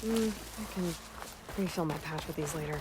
I can refill my patch with these later.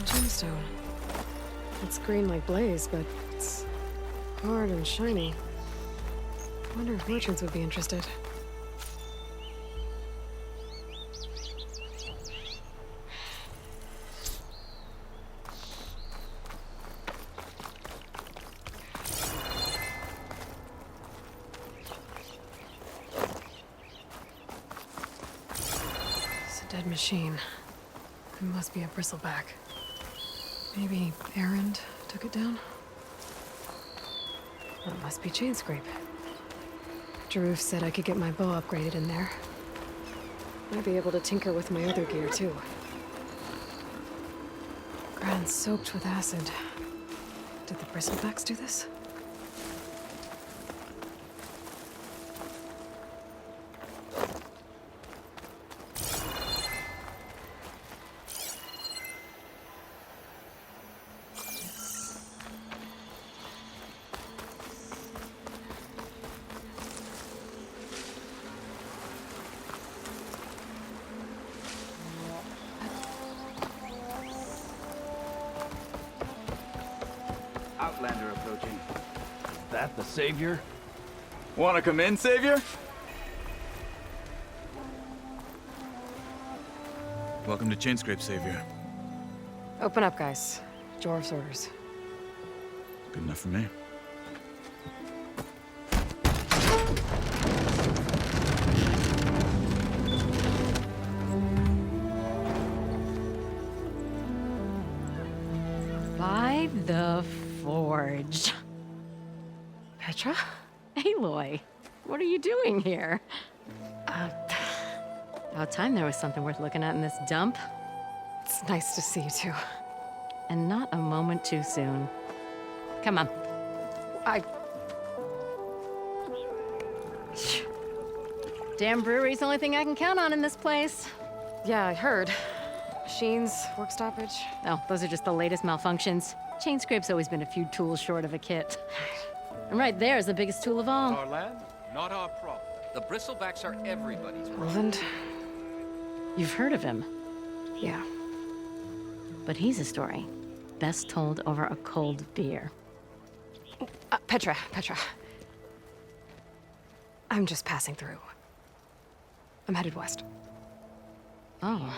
Gemstone. It's green like blaze, but it's hard and shiny. Wonder if merchants would be interested. It's a dead machine. It must be a bristleback. Maybe Errand took it down? That must be Chain Scrape. Jaruf said I could get my bow upgraded in there. Might be able to tinker with my other gear, too. Ground soaked with acid. Did the bristlebacks do this? Outlander approaching. Is that the Savior? Wanna come in, Savior? Welcome to Chainscrape, Savior. Open up, guys. Jorv's orders. Good enough for me. By the Forge. Petra? Aloy, what are you doing here? About time there was something worth looking at in this dump. It's nice to see you too. And not a moment too soon. Come on. Damn brewery's the only thing I can count on in this place. Yeah, I heard. Machines, work stoppage. Oh, those are just the latest malfunctions. Chain Scrape's always been a few tools short of a kit. And right there is the biggest tool of all. Our land, not our problem. The bristlebacks are everybody's problem. Roland? You've heard of him, Yeah. but he's a story best told over a cold beer. Petra. I'm just passing through. I'm headed west. Oh,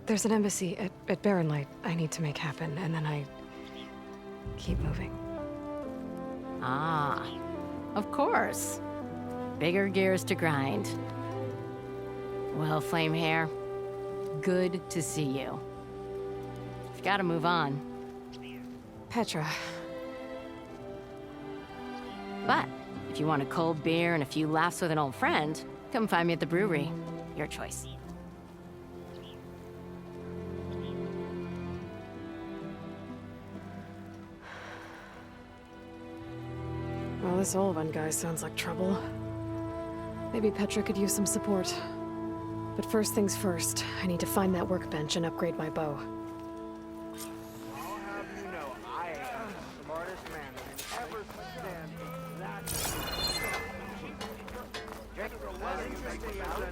There's an embassy at Barren Light I need to make happen, and then I keep moving. ah, of course. Bigger gears to grind. Well, Flame Hair, good to see you. You've got to move on. Petra. But if you want a cold beer and a few laughs with an old friend, come find me at the brewery. Your choice. Well, this old one guy sounds like trouble. Maybe Petra could use some support. But first things first, I need to find that workbench and upgrade my bow. I'll have you know, I am the smartest man that has ever stand that. Drink the letter you make about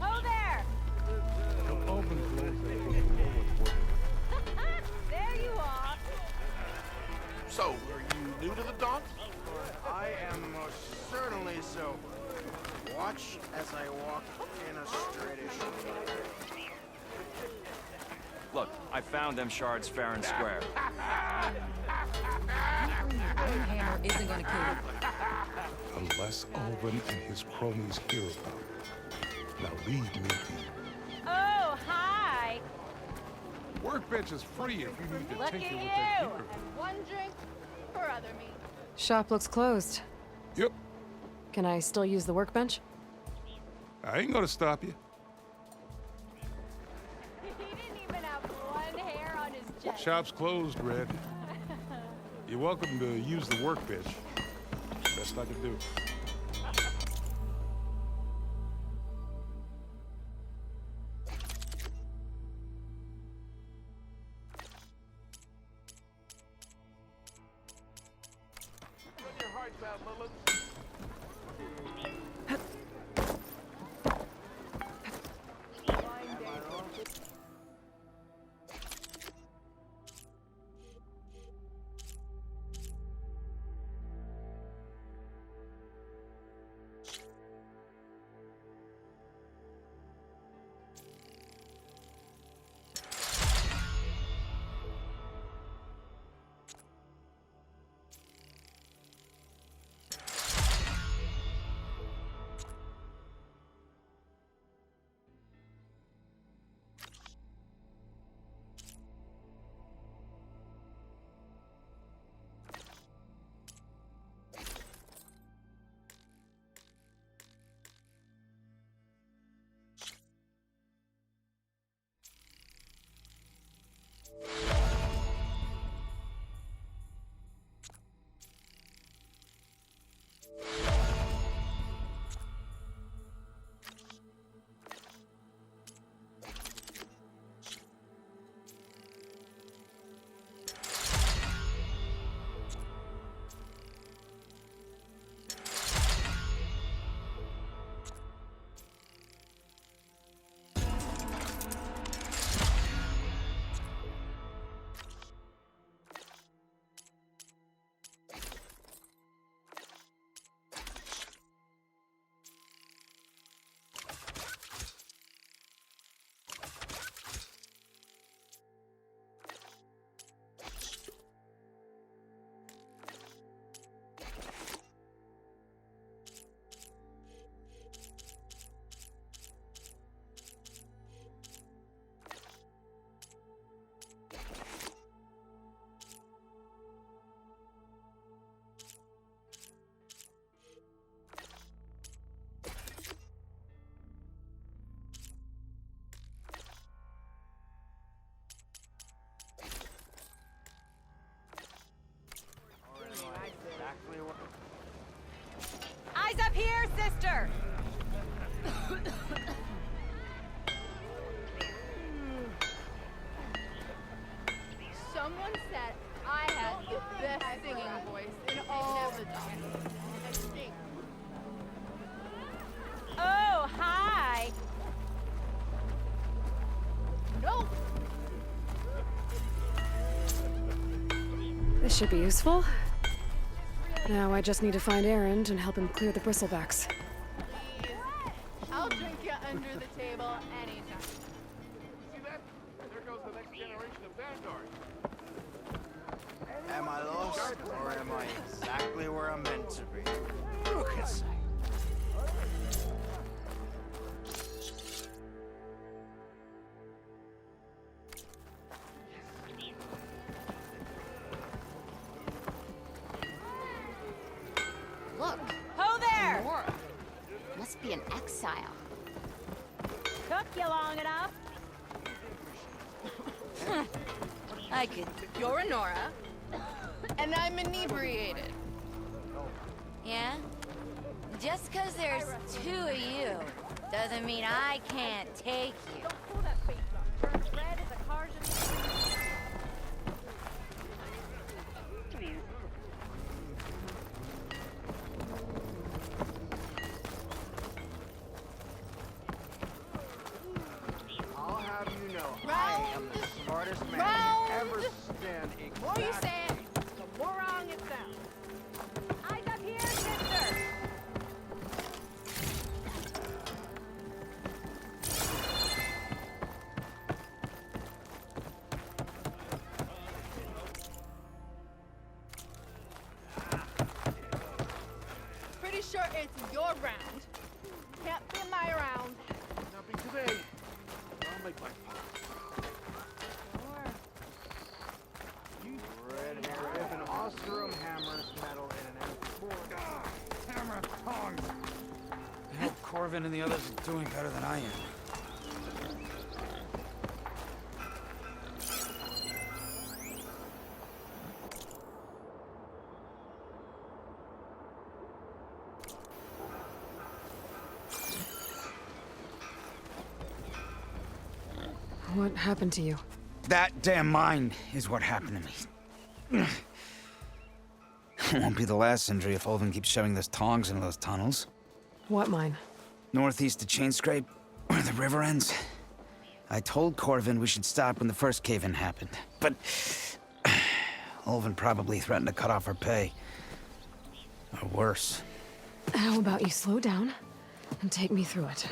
Oh, there! There you are! So, are you new to the Daunt? I am most certainly so. Watch as I walk in a straightish. Look, I found them shards fair and square. Hammer isn't gonna kill you. Unless Alvin and his cronies hear about it. Now leave me be. Oh, hi! Workbench is free if you need to Look tinker at with you! that gear. And one drink for other me. Shop looks closed. Yep, Can I still use the workbench? I ain't gonna stop you. He didn't even have one hair on his chest. Shop's closed, Red. You're welcome to use the workbench. Best I can do. Eyes up here, sister! Someone said I had the best singing voice in all the dogs. Oh, hi! Nope! This should be useful. Now I just need to find Erend and help him clear the bristlebacks. I'll drink you under the table anytime. See that? There goes the next generation of Vanguard. Am I lost, or am I exactly where I'm meant to be? Who can say? Look, Ho there! Nora. Must be an exile. Took you long enough. I could. You're a Nora. And I'm inebriated. Yeah? Just 'cause there's two of you doesn't mean I can't take you. Don't pull that face off. Turns red as a Carja. I'll have you know, I am the smartest man Round. to ever stand exactly. The more you say it, the more wrong it sounds. Eyes up here, sister! Pretty sure it's your round. Can't be my round. Not be today. I'll make my part. Red hair if an Ostrom hammers metal in an empty board. Hammer tongs! I hope Corvin and the others are doing better than I am. What happened to you? That damn mine is what happened to me. It won't be the last injury if Olvin keeps shoving those tongs into those tunnels. What mine? Northeast of Chainscrape, where the river ends. I told Corvin we should stop when the first cave-in happened, but Olvin probably threatened to cut off our pay. Or worse. How about you slow down and take me through it?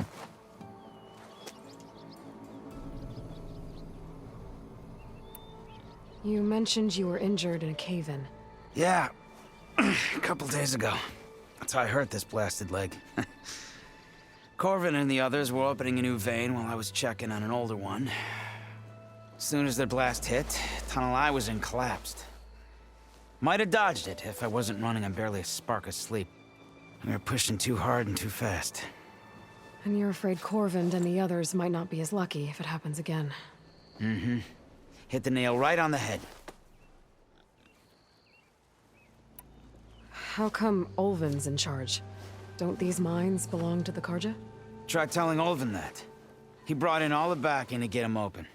You mentioned you were injured in a cave-in. Yeah, a couple days ago. That's how I hurt this blasted leg. Corvin and the others were opening a new vein while I was checking on an older one. As soon as their blast hit, the tunnel I was in collapsed. Might have dodged it if I wasn't running on barely a spark of sleep. We were pushing too hard and too fast. And you're afraid Corvind and the others might not be as lucky if it happens again. Mm-hmm. Hit the nail right on the head. How come Olvin's in charge? Don't these mines belong to the Carja? Try telling Olvin that. He brought in all the backing to get them open.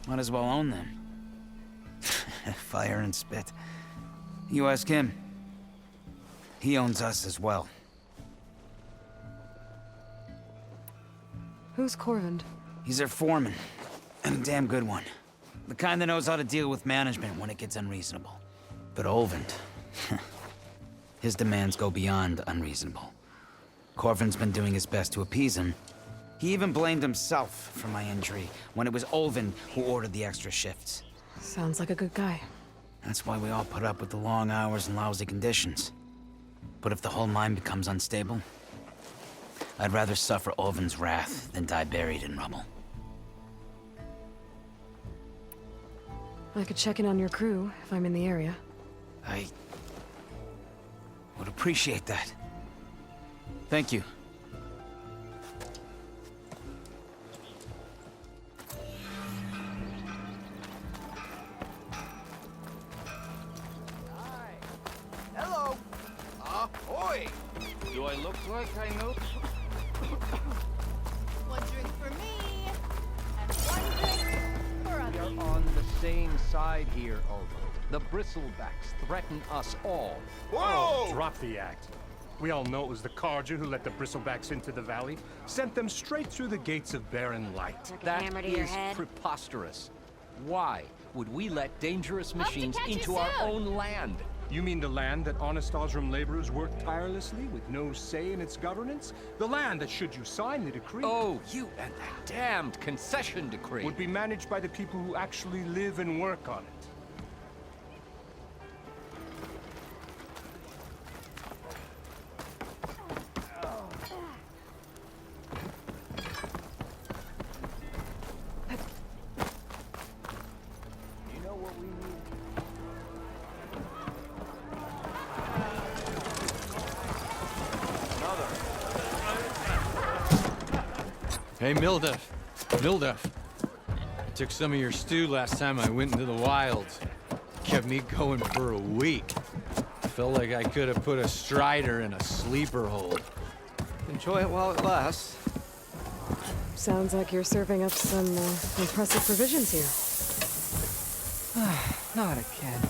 Might as well own them. Fire and spit. You ask him. He owns us as well. Who's Corvind? He's their foreman. And a damn good one. The kind that knows how to deal with management when it gets unreasonable. But Olvind... his demands go beyond unreasonable. Corvin's been doing his best to appease him. He even blamed himself for my injury when it was Olvin who ordered the extra shifts. Sounds like a good guy. That's why we all put up with the long hours and lousy conditions. But if the whole mine becomes unstable, I'd rather suffer Olvin's wrath than die buried in rubble. I could check in on your crew if I'm in the area. I would appreciate that. Thank you. Hello. Ahoy! Aloy! Do I look like I know? One drink for me, and one drink for others. We're on the same side here, Aldo. The bristlebacks threaten us all. Whoa! Drop the act. We all know it was the Carja who let the bristlebacks into the valley, sent them straight through the gates of barren light. That hammer to your is head? preposterous. Why would we let dangerous to machines catch you into our soon. own land? You mean the land that honest Osram laborers work tirelessly with no say in its governance? The land that, should you sign the decree, Oh, you and that damned concession decree. would be managed by the people who actually live and work on it. You know what we need? Hey, Mildef. Mildef. Took some of your stew last time I went into the wilds. Kept me going for a week. Felt like I could have put a strider in a sleeper hold. Enjoy it while it lasts. Sounds like you're serving up some impressive provisions here. Not again.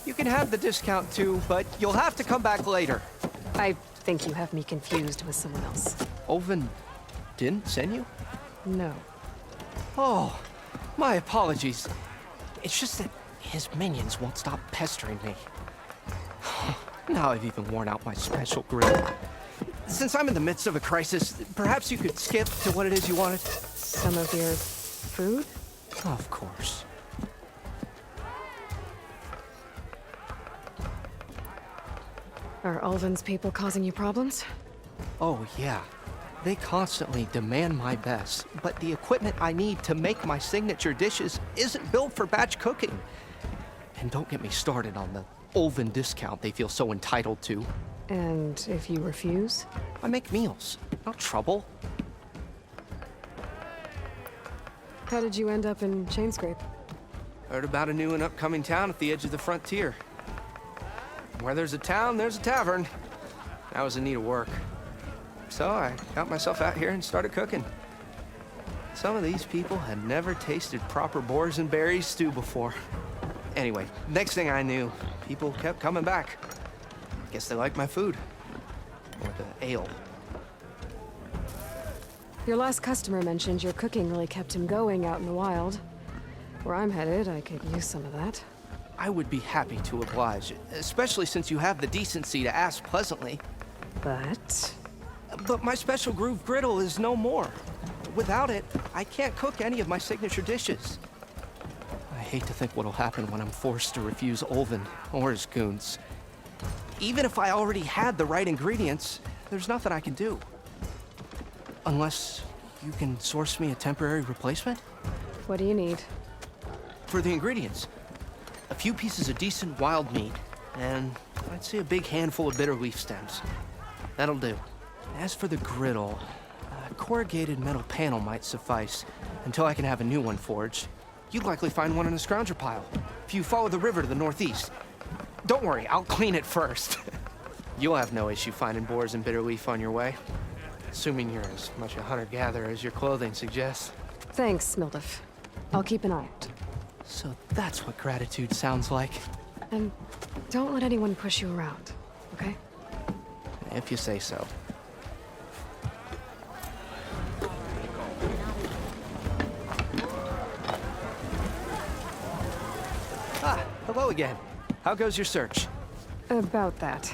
You can have the discount too, but you'll have to come back later. I think you have me confused with someone else. Oven didn't send you? No. Oh, my apologies. It's just that his minions won't stop pestering me. Now I've even worn out my special grill. Since I'm in the midst of a crisis, perhaps you could skip to what it is you wanted? Some of your food? Of course. Are Ulvin's people causing you problems? Oh, yeah. They constantly demand my best, but the equipment I need to make my signature dishes isn't built for batch cooking. And don't get me started on the Ulvin discount they feel so entitled to. And if you refuse? I make meals, not trouble. How did you end up in Chainscrape? Heard about a new and upcoming town at the edge of the frontier. Where there's a town, there's a tavern. I was in need of work. So I got myself out here and started cooking. Some of these people had never tasted proper boars and berries stew before. Anyway, next thing I knew, people kept coming back. Guess they liked my food. Or the ale. Your last customer mentioned your cooking really kept him going out in the wild. Where I'm headed, I could use some of that. I would be happy to oblige, especially since you have the decency to ask pleasantly. But my special groove griddle is no more. Without it, I can't cook any of my signature dishes. I hate to think what'll happen when I'm forced to refuse Ulvin or his goons. Even if I already had the right ingredients, there's nothing I can do. Unless you can source me a temporary replacement? What do you need? For the ingredients, a few pieces of decent wild meat, and I'd say a big handful of bitter leaf stems. That'll do. As for the griddle, a corrugated metal panel might suffice until I can have a new one forged. You'd likely find one in a scrounger pile, if you follow the river to the northeast. Don't worry, I'll clean it first. You'll have no issue finding boars and bitter leaf on your way. Assuming you're as much a hunter-gatherer as your clothing suggests. Thanks, Mildef. I'll keep an eye out. So that's what gratitude sounds like. And don't let anyone push you around, okay? If you say so. Ah, hello again. How goes your search? About that.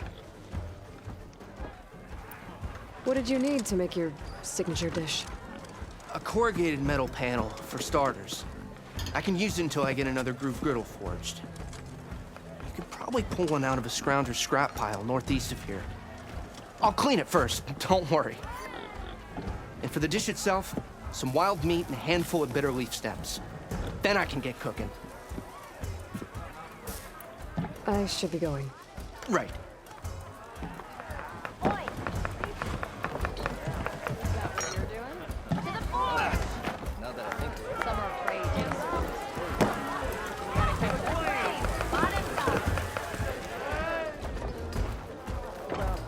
What did you need to make your signature dish? A corrugated metal panel, for starters. I can use it until I get another groove griddle forged. You could probably pull one out of a scrounger scrap pile northeast of here. I'll clean it first, don't worry. And for the dish itself, some wild meat and a handful of bitter leaf stems. Then I can get cooking. I should be going. Right.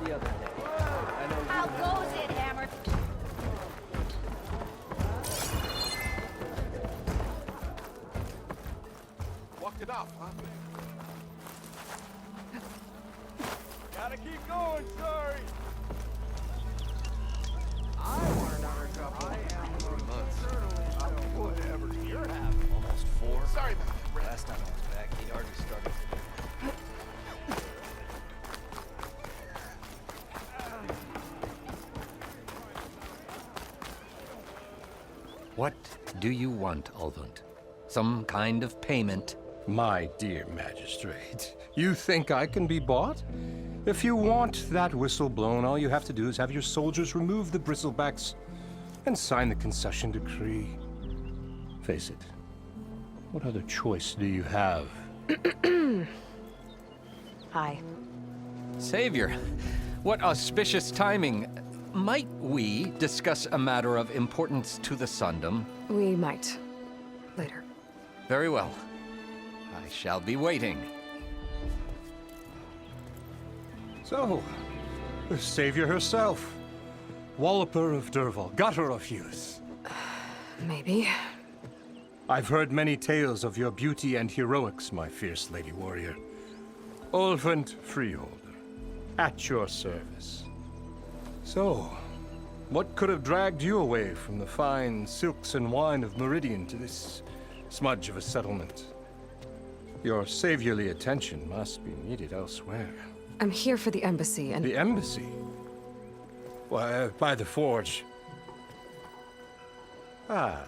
the other day. I know How goes it, Hammer? Walked it off, huh? Gotta keep going, sorry. I want another couple. I am certainly whatever. You're having Almost 4. Sorry about that, Brett. Last time I was back, he'd already started. What do you want, Ulvund? Some kind of payment? My dear magistrate, you think I can be bought? If you want that whistle blown, all you have to do is have your soldiers remove the bristlebacks and sign the concession decree. Face it, what other choice do you have? Hi. Savior, what auspicious timing. Might we discuss a matter of importance to the Sundom? We might. Later. Very well. I shall be waiting. So, the savior herself. Walloper of Derval, gutter of youth. Maybe. I've heard many tales of your beauty and heroics, my fierce lady warrior. Ulvund Freeholder, at your service. So, what could have dragged you away from the fine silks and wine of Meridian to this smudge of a settlement? Your saviorly attention must be needed elsewhere. I'm here for the embassy and... The embassy? Why, by the forge. Ah.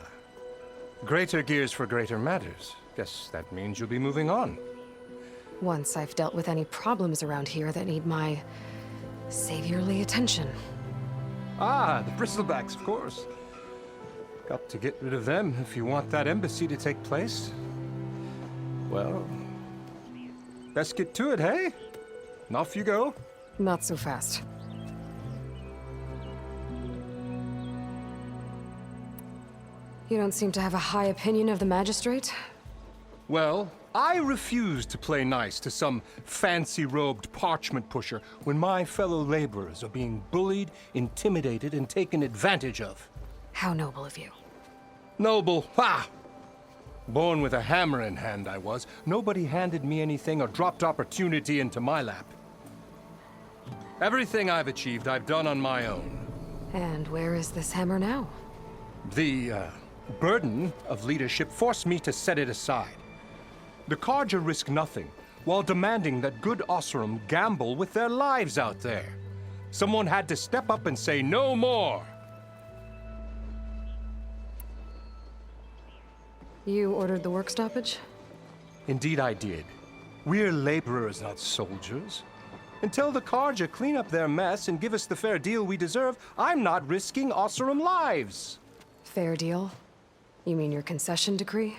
Greater gears for greater matters. Guess that means you'll be moving on. Once I've dealt with any problems around here that need my saviorly attention. Ah, the bristlebacks, of course. Got to get rid of them if you want that embassy to take place. Well, let's get to it, hey? And off you go. Not so fast. You don't seem to have a high opinion of the magistrate? Well, I refuse to play nice to some fancy-robed parchment pusher when my fellow laborers are being bullied, intimidated, and taken advantage of. How noble of you. Noble, ha! Born with a hammer in hand, I was. Nobody handed me anything or dropped opportunity into my lap. Everything I've achieved, I've done on my own. And where is this hammer now? The, burden of leadership forced me to set it aside. The Carja risk nothing, while demanding that good Osseram gamble with their lives out there. Someone had to step up and say no more. You ordered the work stoppage? Indeed I did. We're laborers, not soldiers. Until the Carja clean up their mess and give us the fair deal we deserve, I'm not risking Osseram lives. Fair deal? You mean your concession decree?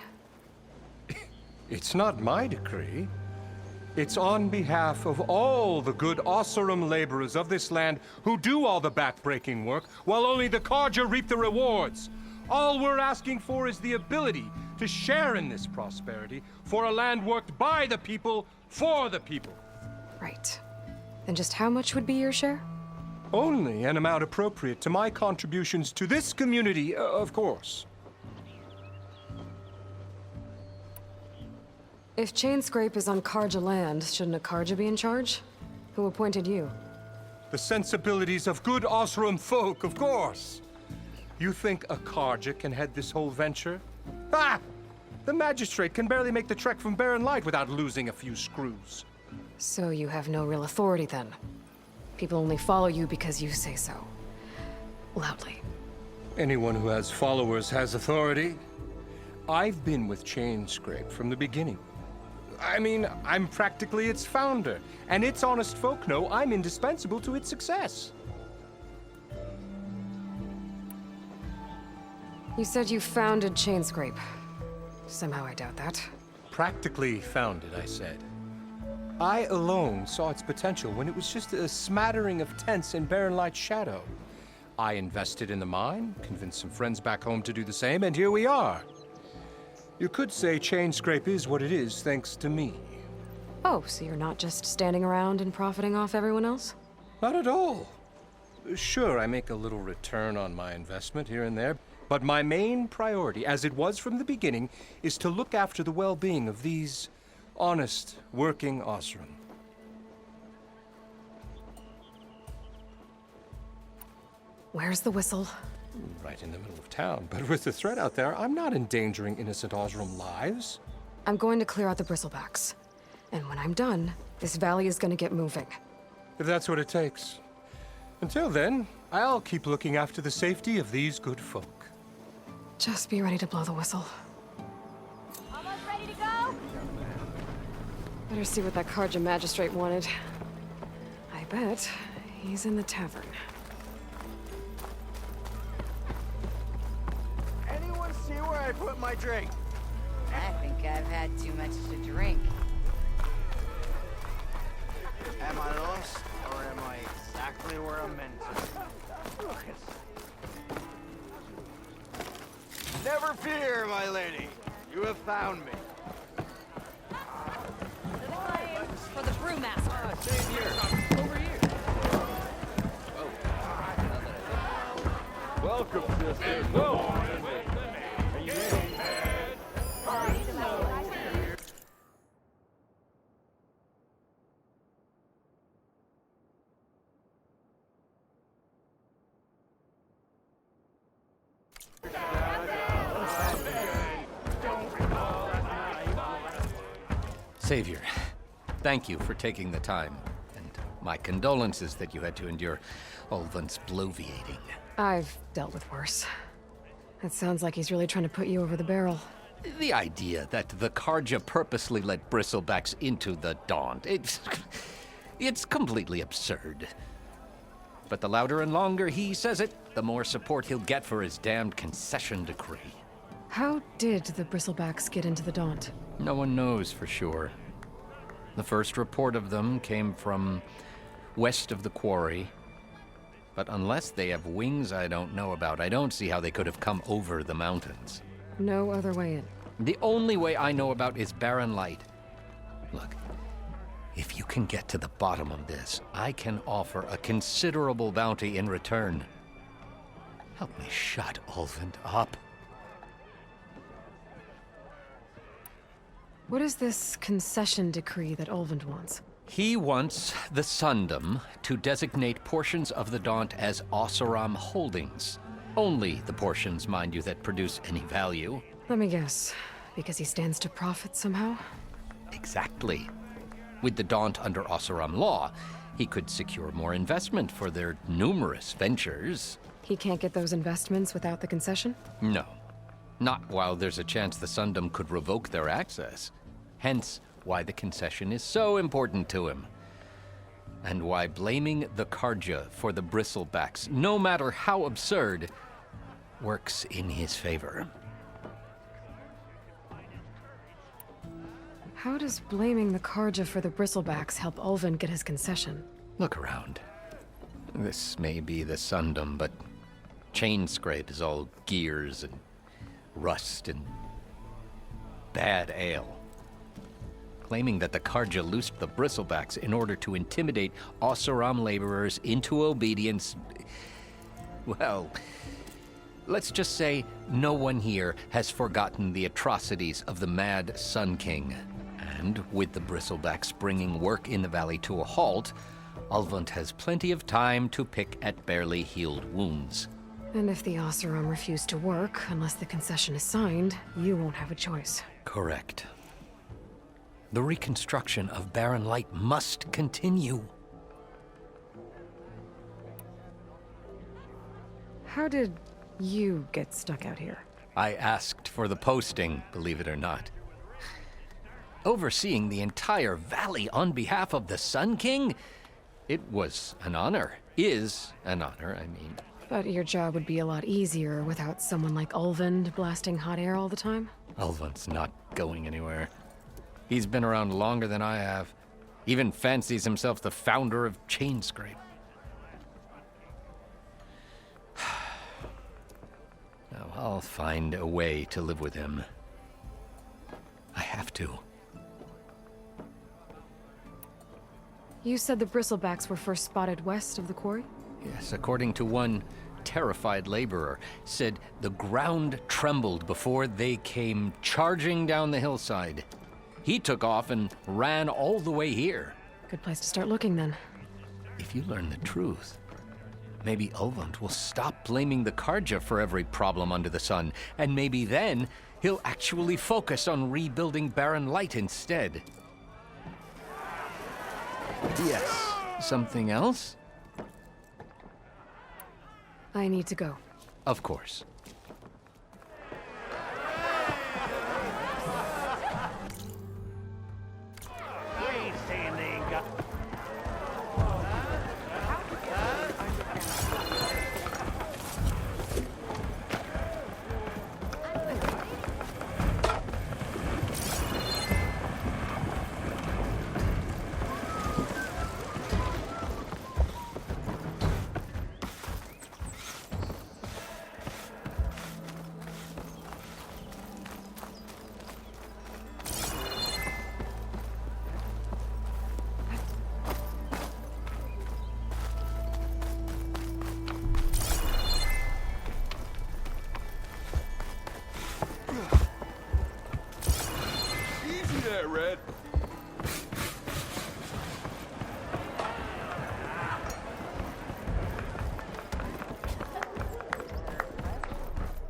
It's not my decree. It's on behalf of all the good Osseram laborers of this land who do all the backbreaking work, while only the Carja reap the rewards. All we're asking for is the ability to share in this prosperity for a land worked by the people, for the people. Right. Then just how much would be your share? Only an amount appropriate to my contributions to this community, of course. If Chainscrape is on Carja land, shouldn't a Carja be in charge? Who appointed you? The sensibilities of good Osseram folk, of course. You think a Carja can head this whole venture? Ah! The magistrate can barely make the trek from Barren Light without losing a few screws. So you have no real authority then? People only follow you because you say so. Loudly. Anyone who has followers has authority. I've been with Chainscrape from the beginning. I mean, I'm practically its founder, and its honest folk know I'm indispensable to its success. You said you founded Chainscrape. Somehow I doubt that. Practically founded, I said. I alone saw its potential when it was just a smattering of tents in Barren Light's shadow. I invested in the mine, convinced some friends back home to do the same, and here we are. You could say Chainscrape is what it is thanks to me. Oh, so you're not just standing around and profiting off everyone else? Not at all. Sure, I make a little return on my investment here and there, but my main priority, as it was from the beginning, is to look after the well-being of these honest, working Oseram. Where's the whistle? Right in the middle of town, but with the threat out there, I'm not endangering innocent Oseram lives. I'm going to clear out the bristlebacks. And when I'm done, this valley is going to get moving. If that's what it takes. Until then, I'll keep looking after the safety of these good folk. Just be ready to blow the whistle. Almost ready to go? Better see what that Karja magistrate wanted. I bet he's in the tavern. Anyone see where I put my drink? I think I've had too much to drink. Am I lost, or am I exactly where I'm meant to be? Never fear, my lady. You have found me. For the brewmaster. Same here. Over here. Welcome, sister. Whoa. Are you ready? Savior, thank you for taking the time, and my condolences that you had to endure Ulvan's bloviating. I've dealt with worse. It sounds like he's really trying to put you over the barrel. The idea that the Karja purposely let bristlebacks into the Daunt, it's completely absurd. But the louder and longer he says it, the more support he'll get for his damned concession decree. How did the bristlebacks get into the Daunt? No one knows for sure. The first report of them came from west of the quarry. But unless they have wings I don't know about, I don't see how they could have come over the mountains. No other way in. The only way I know about is barren light. Look, if you can get to the bottom of this, I can offer a considerable bounty in return. Help me shut Ulvund up. What is this concession decree that Ulvund wants? He wants the Sundom to designate portions of the Daunt as Oseram holdings. Only the portions, mind you, that produce any value. Let me guess. Because he stands to profit somehow? Exactly. With the Daunt under Oseram law, he could secure more investment for their numerous ventures. He can't get those investments without the concession? No. Not while there's a chance the Sundom could revoke their access. Hence, why the concession is so important to him. And why blaming the Karja for the bristlebacks, no matter how absurd, works in his favor. How does blaming the Karja for the bristlebacks help Ulvund get his concession? Look around. This may be the Sundom, but Chainscrape is all gears and rust and bad ale. Claiming that the Karja loosed the bristlebacks in order to intimidate Oseram laborers into obedience. Well, let's just say no one here has forgotten the atrocities of the Mad Sun King. And with the bristlebacks bringing work in the valley to a halt, Ulvund has plenty of time to pick at barely healed wounds. And if the Oseram refuse to work, unless the concession is signed, you won't have a choice. Correct. The reconstruction of Barren Light must continue. How did you get stuck out here? I asked for the posting, believe it or not. Overseeing the entire valley on behalf of the Sun King? It was an honor. Is an honor, I mean. But your job would be a lot easier without someone like Ulvund blasting hot air all the time? Ulvund's not going anywhere. He's been around longer than I have. Even fancies himself the founder of Chainscrape. Now, I'll find a way to live with him. I have to. You said the bristlebacks were first spotted west of the quarry? Yes, according to one terrified laborer, said the ground trembled before they came charging down the hillside. He took off and ran all the way here. Good place to start looking, then. If you learn the truth, maybe Ulvund will stop blaming the Karja for every problem under the sun, and maybe then he'll actually focus on rebuilding Barren Light instead. Yes. Something else? I need to go. Of course.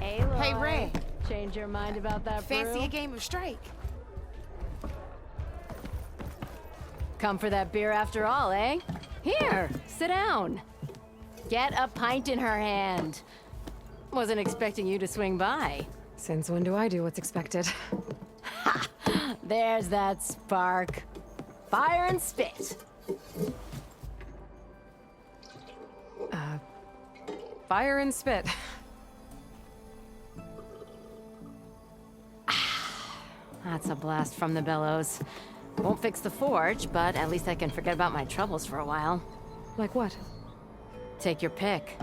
Aloy. Hey, Ray. Change your mind about that Fancy brew? a game of Strike? Come for that beer after all, eh? Here, sit down. Get a pint in her hand. Wasn't expecting you to swing by. Since when do I do what's expected? Ha! There's that spark. Fire and spit. Fire and spit. That's a blast from the bellows. Won't fix the forge, but at least I can forget about my troubles for a while. Like what? Take your pick.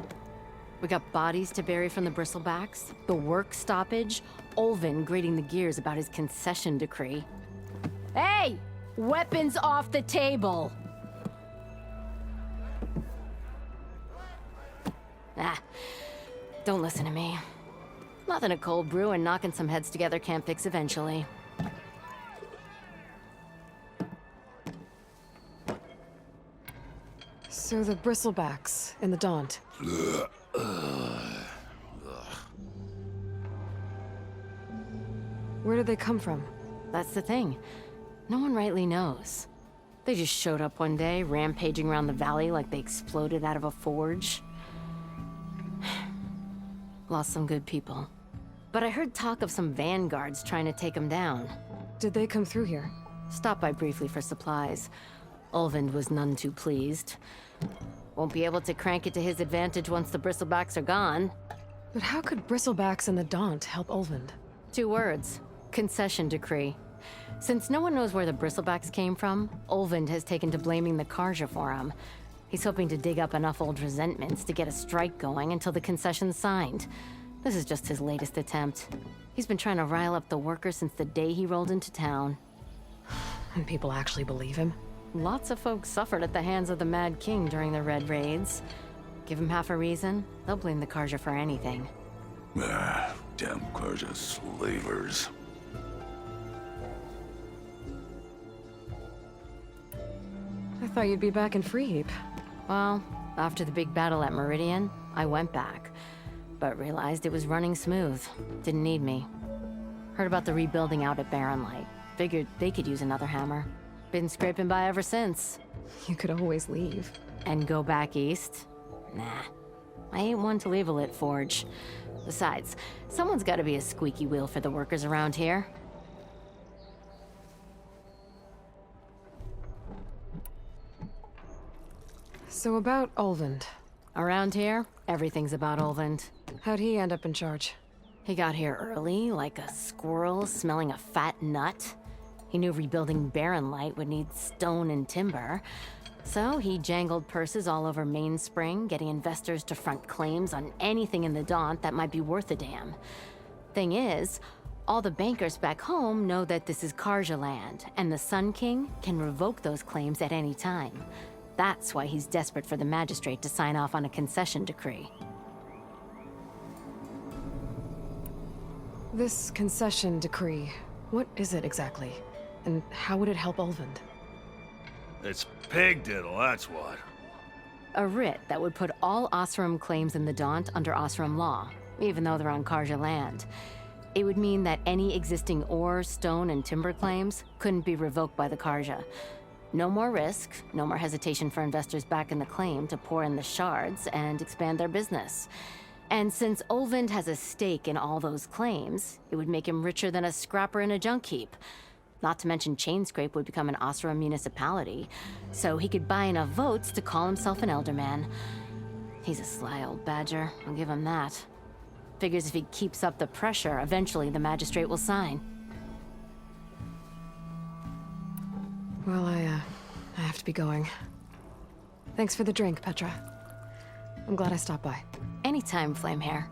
We got bodies to bury from the bristlebacks, the work stoppage, Ulvund grating the gears about his concession decree. Hey! Weapons off the table! Ah, don't listen to me. Nothing a cold brew and knocking some heads together can't fix eventually. So the bristlebacks in the Daunt. Where did they come from? That's the thing. No one rightly knows. They just showed up one day, rampaging around the valley like they exploded out of a forge. Lost some good people. But I heard talk of some vanguards trying to take them down. Did they come through here? Stopped by briefly for supplies. Ulvund was none too pleased. Won't be able to crank it to his advantage once the bristlebacks are gone. But how could bristlebacks and the Daunt help Ulvund? 2 words. Concession decree. Since no one knows where the bristlebacks came from, Ulvund has taken to blaming the Karja for them. He's hoping to dig up enough old resentments to get a strike going until the concession's signed. This is just his latest attempt. He's been trying to rile up the workers since the day he rolled into town. And people actually believe him? Lots of folks suffered at the hands of the Mad King during the Red Raids. Give him half a reason, they'll blame the Karja for anything. Ah, damn Karja slavers. I thought you'd be back in Freeheap. Well, after the big battle at Meridian, I went back. But realized it was running smooth. Didn't need me. Heard about the rebuilding out at Barren Light. Figured they could use another hammer. Been scraping by ever since. You could always leave. And go back east? Nah. I ain't one to leave a lit forge. Besides, someone's gotta be a squeaky wheel for the workers around here. So about Ulvund. Around here, everything's about Ulvund. How'd he end up in charge? He got here early, like a squirrel smelling a fat nut. He knew rebuilding Barren Light would need stone and timber. So he jangled purses all over Mainspring, getting investors to front claims on anything in the Daunt that might be worth a damn. Thing is, All the bankers back home know that this is Karja land, and the Sun King can revoke those claims at any time. That's why he's desperate for the magistrate to sign off on a concession decree. This concession decree, what is it exactly? And how would it help Ulvund? It's pig diddle, that's what. A writ that would put all Osram claims in the Daunt under Osram law, even though they're on Karja land. It would mean that any existing ore, stone, and timber claims couldn't be revoked by the Karja. No more risk, no more hesitation for investors back in the claim to pour in the shards and expand their business. And since Ulvund has a stake in all those claims, it would make him richer than a scrapper in a junk heap. Not to mention Chainscrape would become an Osram municipality, so he could buy enough votes to call himself an Elderman. He's a sly old badger, I'll give him that. Figures if he keeps up the pressure, eventually the magistrate will sign. Well, I have to be going. Thanks for the drink, Petra. I'm glad I stopped by. Anytime, Flamehair.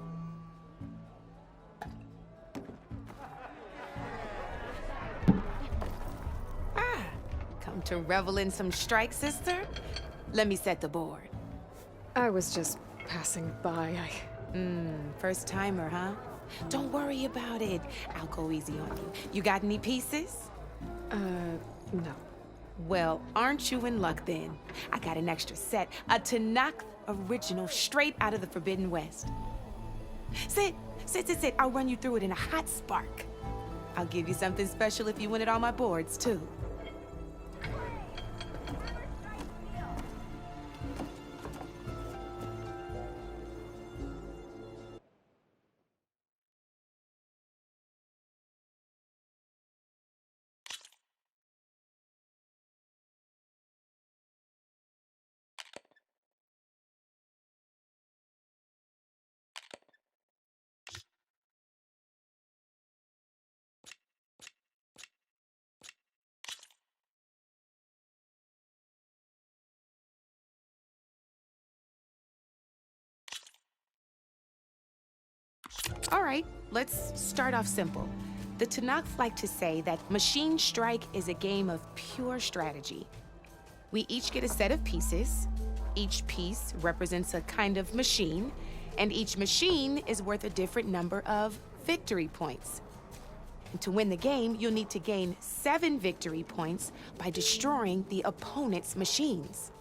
Come to revel in some strike, sister? Let me set the board. I was just passing by. First timer, huh? Don't worry about it. I'll go easy on you. You got any pieces? No. Well, aren't you in luck then? I got an extra set, a Tanakh original straight out of the Forbidden West. Sit. I'll run you through it in a hot spark. I'll give you something special if you win it on my boards, too. All right, let's start off simple. The Tanakh like to say that Machine Strike is a game of pure strategy. We each get a set of pieces. Each piece represents a kind of machine, and each machine is worth a different number of victory points. And to win the game, you'll need to gain 7 victory points by destroying the opponent's machines.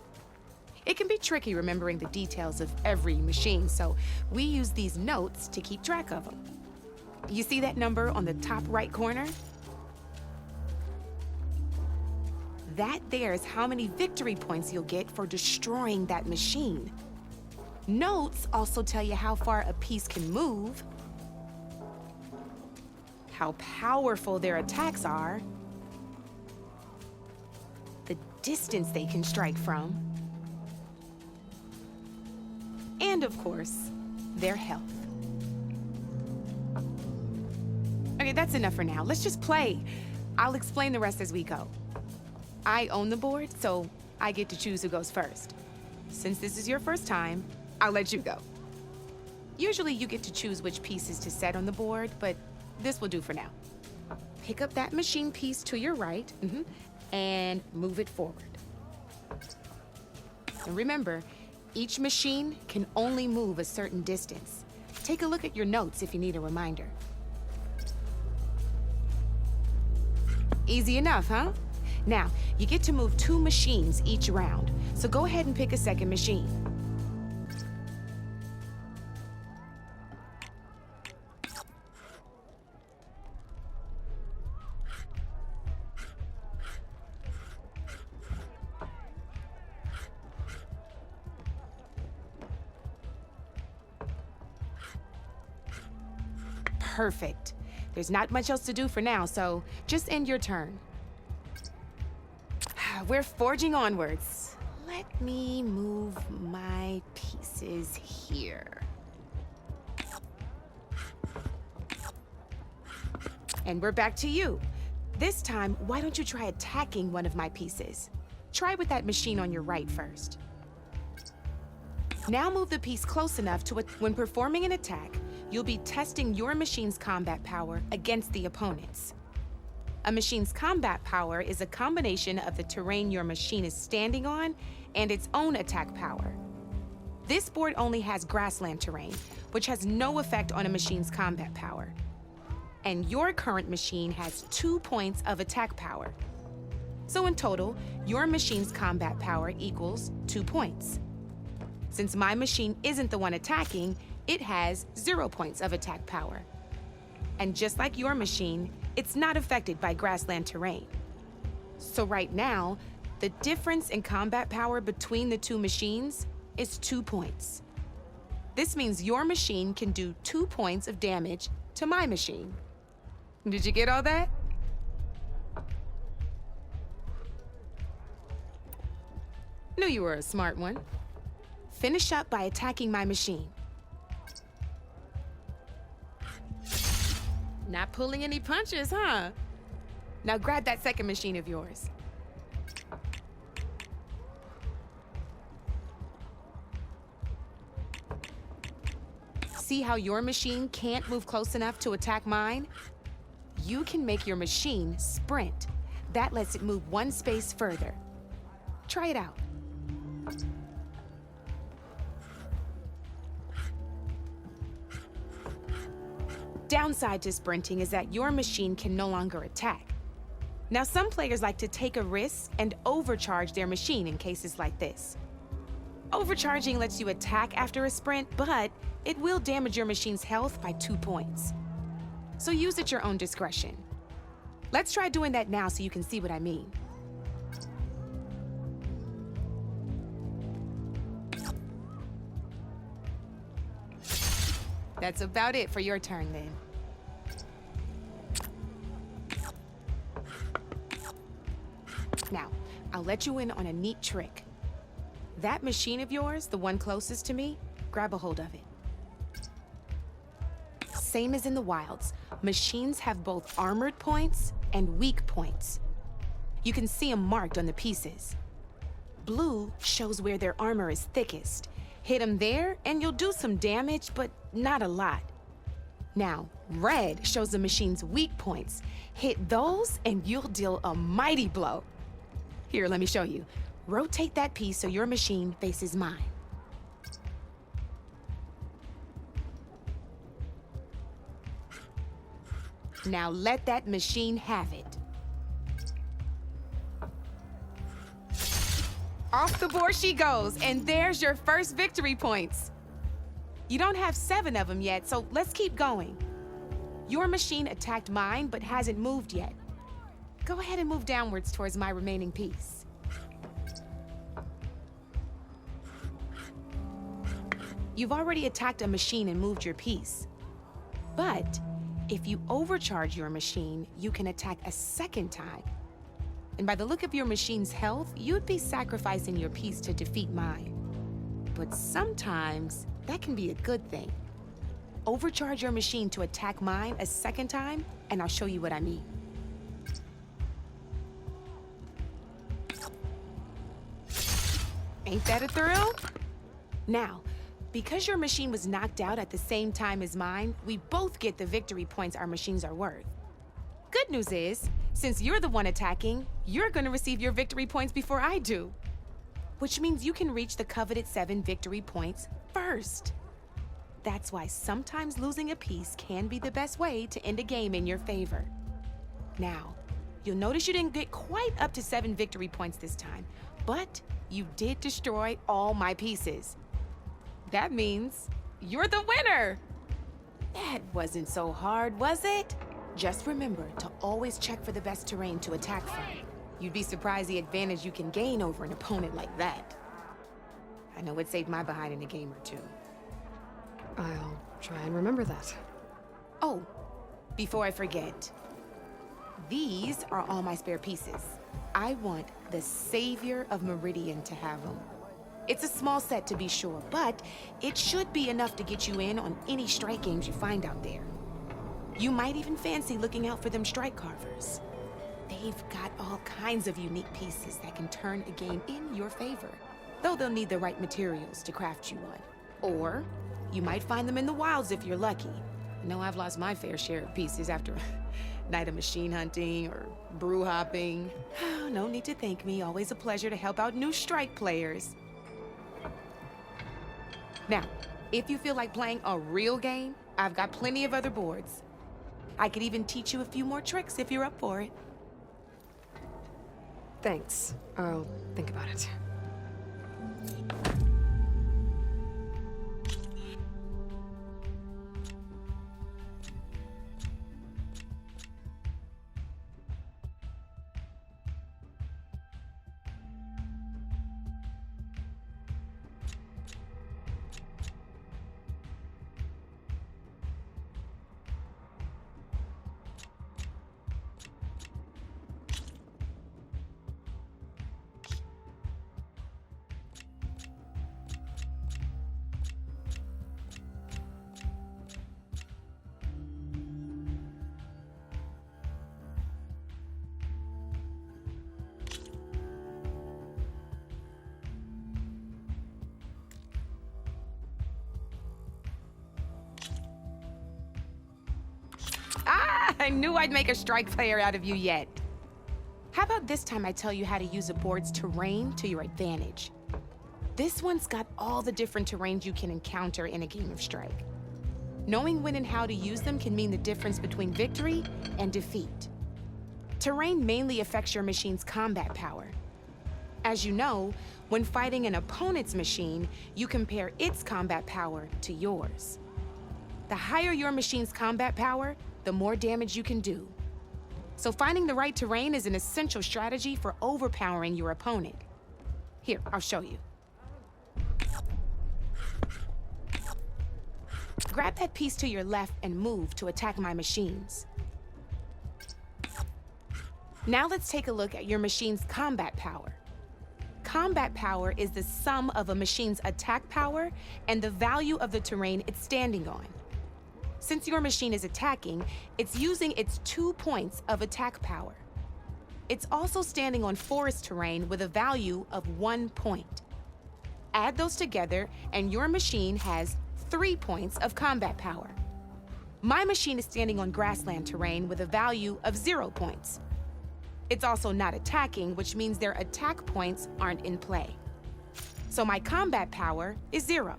It can be tricky remembering the details of every machine, so we use these notes to keep track of them. You see that number on the top right corner? That there is how many victory points you'll get for destroying that machine. Notes also tell you how far a piece can move, how powerful their attacks are, the distance they can strike from, and of course, their health. Okay, that's enough for now. Let's just play. I'll explain the rest as we go. I own the board, so I get to choose who goes first. Since this is your first time, I'll let you go. Usually you get to choose which pieces to set on the board, but this will do for now. Pick up that machine piece to your right, and move it forward. And remember, each machine can only move a certain distance. Take a look at your notes if you need a reminder. Easy enough, huh? Now, you get to move 2 machines each round, so go ahead and pick a second machine. Perfect. There's not much else to do for now, so just end your turn. We're forging onwards. Let me move my pieces here. And we're back to you. This time, why don't you try attacking one of my pieces? Try with that machine on your right first. Now move the piece close enough to when performing an attack, you'll be testing your machine's combat power against the opponent's. A machine's combat power is a combination of the terrain your machine is standing on and its own attack power. This board only has grassland terrain, which has no effect on a machine's combat power. And your current machine has 2 points of attack power. So in total, your machine's combat power equals 2 points. Since my machine isn't the one attacking, it has 0 points of attack power. And just like your machine, it's not affected by grassland terrain. So right now, the difference in combat power between the two machines is 2 points. This means your machine can do 2 points of damage to my machine. Did you get all that? Knew you were a smart one. Finish up by attacking my machine. Not pulling any punches, huh? Now grab that second machine of yours. See how your machine can't move close enough to attack mine? You can make your machine sprint. That lets it move 1 space further. Try it out. Downside to sprinting is that your machine can no longer attack. Now, some players like to take a risk and overcharge their machine in cases like this. Overcharging lets you attack after a sprint, but it will damage your machine's health by 2 points. So use at your own discretion. Let's try doing that now so you can see what I mean. That's about it for your turn then. Now, I'll let you in on a neat trick. That machine of yours, the one closest to me, grab a hold of it. Same as in the wilds, machines have both armored points and weak points. You can see them marked on the pieces. Blue shows where their armor is thickest. Hit them there and you'll do some damage, but not a lot. Now, red shows the machine's weak points. Hit those and you'll deal a mighty blow. Here, let me show you. Rotate that piece so your machine faces mine. Now let that machine have it. Off the board she goes, and there's your first victory points. You don't have 7 of them yet, so let's keep going. Your machine attacked mine, but hasn't moved yet. Go ahead and move downwards towards my remaining piece. You've already attacked a machine and moved your piece. But if you overcharge your machine, you can attack a second time. And by the look of your machine's health, you'd be sacrificing your piece to defeat mine. But sometimes, that can be a good thing. Overcharge your machine to attack mine a second time, and I'll show you what I mean. Ain't that a thrill? Now, because your machine was knocked out at the same time as mine, we both get the victory points our machines are worth. Good news is, since you're the one attacking, you're gonna receive your victory points before I do. Which means you can reach the coveted 7 victory points first. That's why sometimes losing a piece can be the best way to end a game in your favor. Now, you'll notice you didn't get quite up to 7 victory points this time, but you did destroy all my pieces. That means you're the winner! That wasn't so hard, was it? Just remember to always check for the best terrain to attack from. You'd be surprised the advantage you can gain over an opponent like that. I know it saved my behind in a game or two. I'll try and remember that. Oh, before I forget, these are all my spare pieces. I want the Savior of Meridian to have them. It's a small set to be sure, but it should be enough to get you in on any strike games you find out there. You might even fancy looking out for them strike carvers. They've got all kinds of unique pieces that can turn a game in your favor, though they'll need the right materials to craft you one. Or you might find them in the wilds if you're lucky. I know I've lost my fair share of pieces after a night of machine hunting or brew hopping. No need to thank me. Always a pleasure to help out new strike players. Now, if you feel like playing a real game, I've got plenty of other boards. I could even teach you a few more tricks if you're up for it. Thanks. I'll think about it. I knew I'd make a strike player out of you yet. How about this time I tell you how to use a board's terrain to your advantage? This one's got all the different terrains you can encounter in a game of Strike. Knowing when and how to use them can mean the difference between victory and defeat. Terrain mainly affects your machine's combat power. As you know, when fighting an opponent's machine, you compare its combat power to yours. The higher your machine's combat power, the more damage you can do. So finding the right terrain is an essential strategy for overpowering your opponent. Here, I'll show you. Grab that piece to your left and move to attack my machines. Now let's take a look at your machine's combat power. Combat power is the sum of a machine's attack power and the value of the terrain it's standing on. Since your machine is attacking, it's using its 2 points of attack power. It's also standing on forest terrain with a value of 1 point. Add those together, and your machine has 3 points of combat power. My machine is standing on grassland terrain with a value of 0 points. It's also not attacking, which means their attack points aren't in play. So my combat power is 0.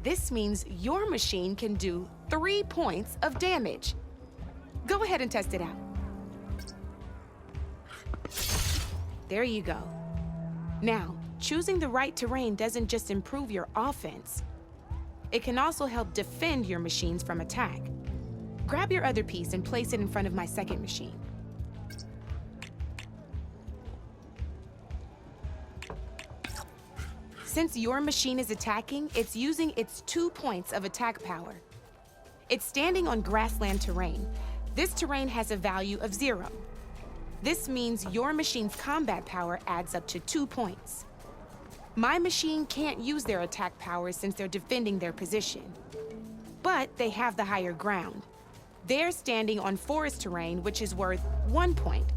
This means your machine can do 3 points of damage. Go ahead and test it out. There you go. Now, choosing the right terrain doesn't just improve your offense. It can also help defend your machines from attack. Grab your other piece and place it in front of my second machine. Since your machine is attacking, it's using its 2 points of attack power. It's standing on grassland terrain. This terrain has a value of 0. This means your machine's combat power adds up to 2 points. My machine can't use their attack power since they're defending their position. But they have the higher ground. They're standing on forest terrain, which is worth 1 point.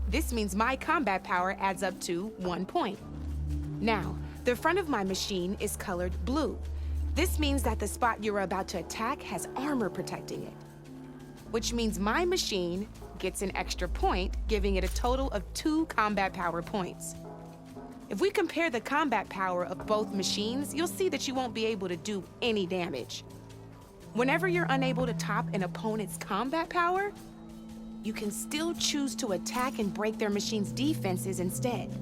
This means my combat power adds up to 1 point. Now, the front of my machine is colored blue. This means that the spot you're about to attack has armor protecting it, which means my machine gets an extra point, giving it a total of 2 combat power points. If we compare the combat power of both machines, you'll see that you won't be able to do any damage. Whenever you're unable to top an opponent's combat power, you can still choose to attack and break their machine's defenses instead.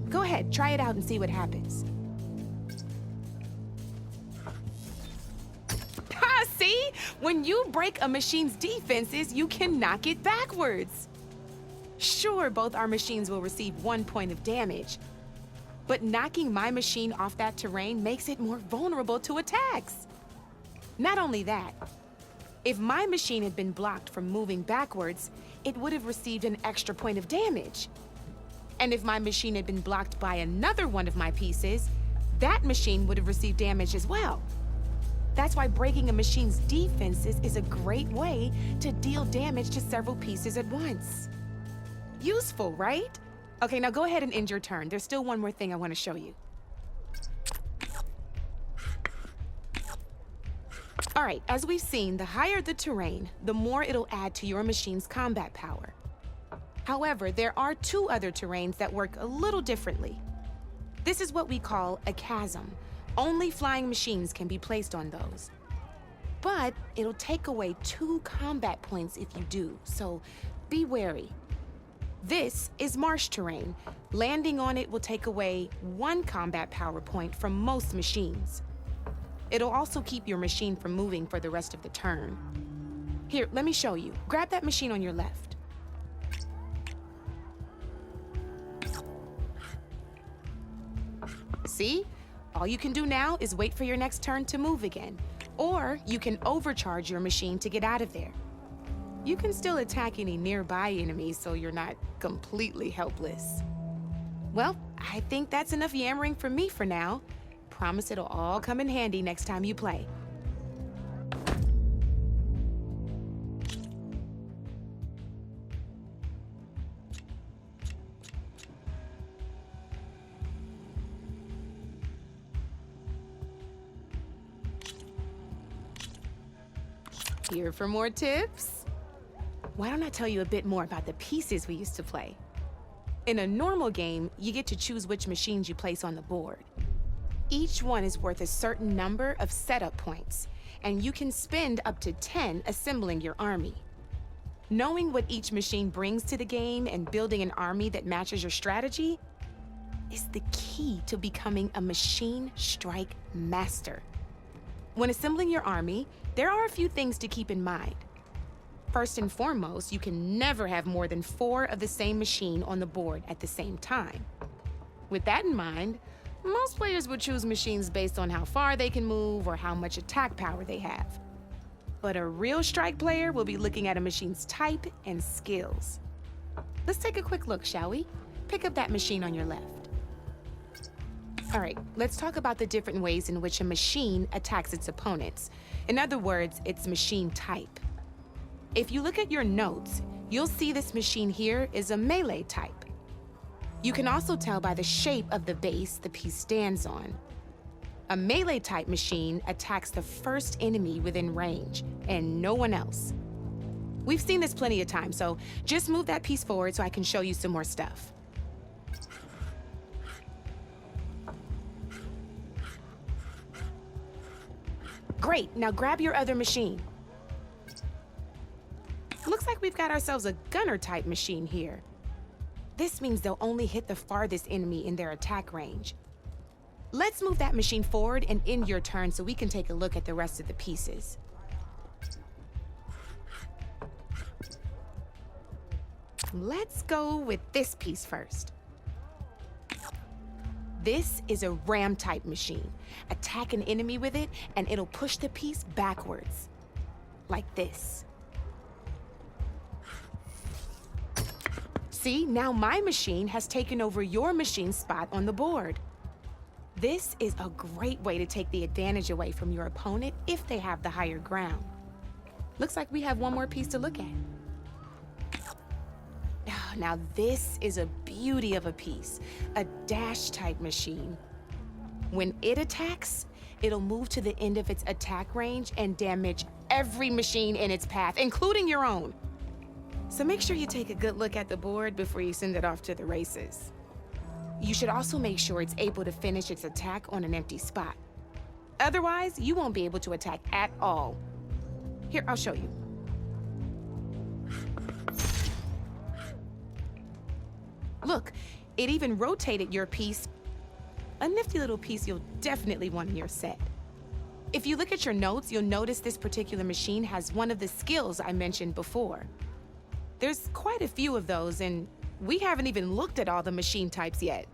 Go ahead, try it out and see what happens. See? When you break a machine's defenses, you can knock it backwards. Sure, both our machines will receive 1 point of damage, but knocking my machine off that terrain makes it more vulnerable to attacks. Not only that, if my machine had been blocked from moving backwards, it would have received an extra point of damage. And if my machine had been blocked by another one of my pieces, that machine would have received damage as well. That's why breaking a machine's defenses is a great way to deal damage to several pieces at once. Useful, right? Okay, now go ahead and end your turn. There's still one more thing I want to show you. All right, as we've seen, the higher the terrain, the more it'll add to your machine's combat power. However, there are two other terrains that work a little differently. This is what we call a chasm. Only flying machines can be placed on those. But it'll take away 2 combat points if you do, so be wary. This is marsh terrain. Landing on it will take away 1 combat power point from most machines. It'll also keep your machine from moving for the rest of the turn. Here, let me show you. Grab that machine on your left. See? All you can do now is wait for your next turn to move again. Or you can overcharge your machine to get out of there. You can still attack any nearby enemies so you're not completely helpless. Well, I think that's enough yammering from me for now. Promise it'll all come in handy next time you play. Here for more tips? Why don't I tell you a bit more about the pieces we used to play? In a normal game, you get to choose which machines you place on the board. Each one is worth a certain number of setup points, and you can spend up to 10 assembling your army. Knowing what each machine brings to the game and building an army that matches your strategy is the key to becoming a machine strike master. When assembling your army, there are a few things to keep in mind. First and foremost, you can never have more than 4 of the same machine on the board at the same time. With that in mind, most players would choose machines based on how far they can move or how much attack power they have. But a real strike player will be looking at a machine's type and skills. Let's take a quick look, shall we? Pick up that machine on your left. All right, let's talk about the different ways in which a machine attacks its opponents. In other words, its machine type. If you look at your notes, you'll see this machine here is a melee type. You can also tell by the shape of the base the piece stands on. A melee type machine attacks the first enemy within range, and no one else. We've seen this plenty of times, so just move that piece forward so I can show you some more stuff. Great, now grab your other machine. Looks like we've got ourselves a gunner type machine here. This means they'll only hit the farthest enemy in their attack range. Let's move that machine forward and end your turn so we can take a look at the rest of the pieces. Let's go with this piece first. This is a ram type machine. Attack an enemy with it and it'll push the piece backwards. Like this. See, now my machine has taken over your machine's spot on the board. This is a great way to take the advantage away from your opponent if they have the higher ground. Looks like we have one more piece to look at. Now this is a beauty of a piece, a dash type machine. When it attacks, it'll move to the end of its attack range and damage every machine in its path, including your own. So make sure you take a good look at the board before you send it off to the races. You should also make sure it's able to finish its attack on an empty spot. Otherwise, you won't be able to attack at all. Here, I'll show you. Look, it even rotated your piece. A nifty little piece you'll definitely want in your set. If you look at your notes, you'll notice this particular machine has one of the skills I mentioned before. There's quite a few of those, and we haven't even looked at all the machine types yet.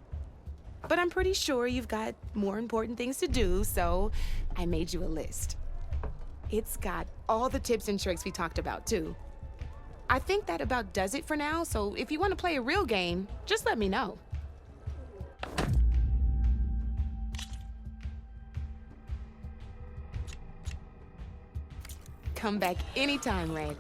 But I'm pretty sure you've got more important things to do, so I made you a list. It's got all the tips and tricks we talked about, too. I think that about does it for now, so if you want to play a real game, just let me know. Come back anytime, Red.